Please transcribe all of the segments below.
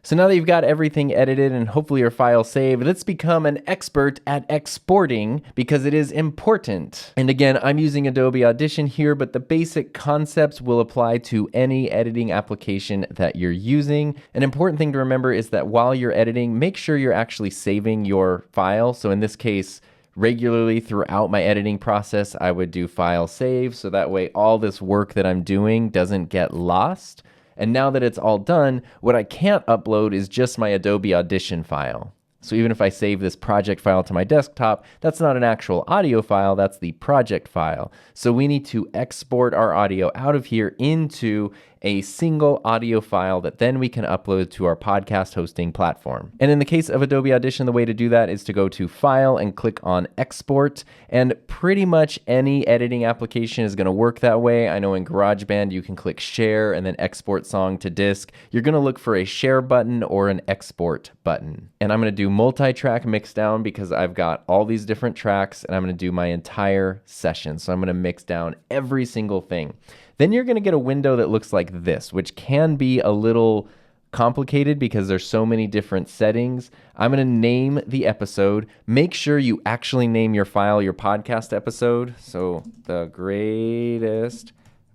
So now that you've got everything edited and hopefully your file saved, let's become an expert at exporting because it is important. And again, I'm using Adobe Audition here, but the basic concepts will apply to any editing application that you're using. An important thing to remember is that while you're editing, make sure you're actually saving your file. So in this case, regularly throughout my editing process, I would do file save. So that way all this work that I'm doing doesn't get lost. And now that it's all done, what I can't upload is just my Adobe Audition file. So even if I save this project file to my desktop, that's not an actual audio file, that's the project file. So we need to export our audio out of here into a single audio file that then we can upload to our podcast hosting platform. And in the case of Adobe Audition, the way to do that is to go to File and click on Export. And pretty much any editing application is going to work that way. I know in GarageBand, you can click Share and then Export Song to Disk. You're going to look for a Share button or an Export button. And I'm going to do multi-track mixdown because I've got all these different tracks and I'm going to do my entire session. So I'm going to mix down every single thing. Then you're going to get a window that looks like this, which can be a little complicated because there's so many different settings. I'm going to name the episode. Make sure you actually name your file, your podcast episode. So the greatest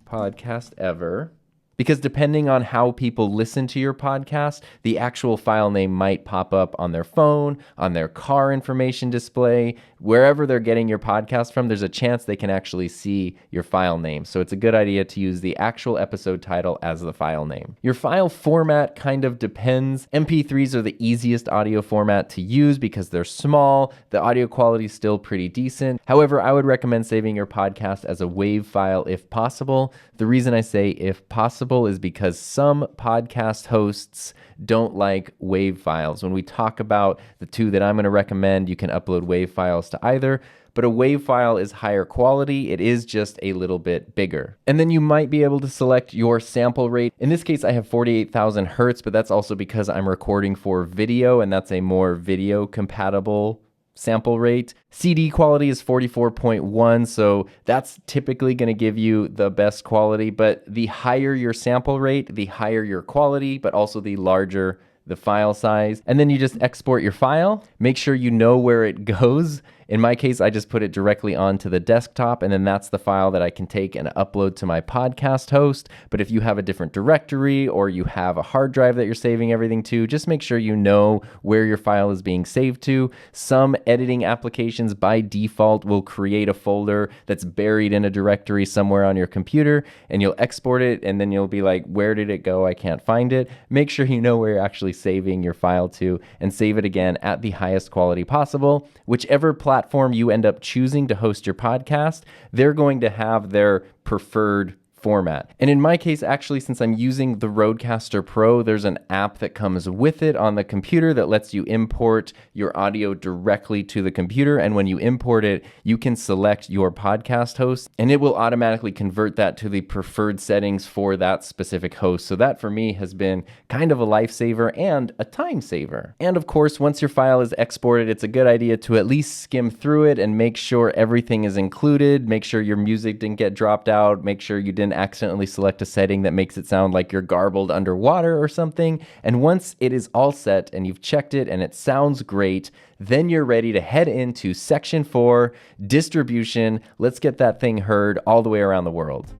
podcast ever. Because depending on how people listen to your podcast, the actual file name might pop up on their phone, on their car information display, wherever they're getting your podcast from, there's a chance they can actually see your file name. So it's a good idea to use the actual episode title as the file name. Your file format kind of depends. MP3s are the easiest audio format to use because they're small. The audio quality is still pretty decent. However, I would recommend saving your podcast as a WAV file if possible. The reason I say if possible is because some podcast hosts don't like WAV files. When we talk about the two that I'm going to recommend, you can upload WAV files to either, but a WAV file is higher quality. It is just a little bit bigger. And then you might be able to select your sample rate. In this case, I have 48,000 hertz, but that's also because I'm recording for video, and that's a more video compatible sample rate. CD quality is 44.1, so that's typically going to give you the best quality, but the higher your sample rate, the higher your quality, but also the larger the file size. And then you just export your file. Make sure you know where it goes. In my case, I just put it directly onto the desktop, and then that's the file that I can take and upload to my podcast host. But if you have a different directory or you have a hard drive that you're saving everything to, just make sure you know where your file is being saved to. Some editing applications by default will create a folder that's buried in a directory somewhere on your computer, and you'll export it, and then you'll be like, where did it go? I can't find it. Make sure you know where you're actually saving your file to, and save it again at the highest quality possible. Whichever platform you end up choosing to host your podcast, they're going to have their preferred format. And in my case, actually, since I'm using the Rodecaster Pro, there's an app that comes with it on the computer that lets you import your audio directly to the computer. And when you import it, you can select your podcast host, and it will automatically convert that to the preferred settings for that specific host. So that for me has been kind of a lifesaver and a time saver. And of course, once your file is exported, it's a good idea to at least skim through it and make sure everything is included. Make sure your music didn't get dropped out. Make sure you didn't accidentally select a setting that makes it sound like you're garbled underwater or something. And once it is all set and you've checked it and it sounds great, then you're ready to head into section 4, distribution. Let's get that thing heard all the way around the world.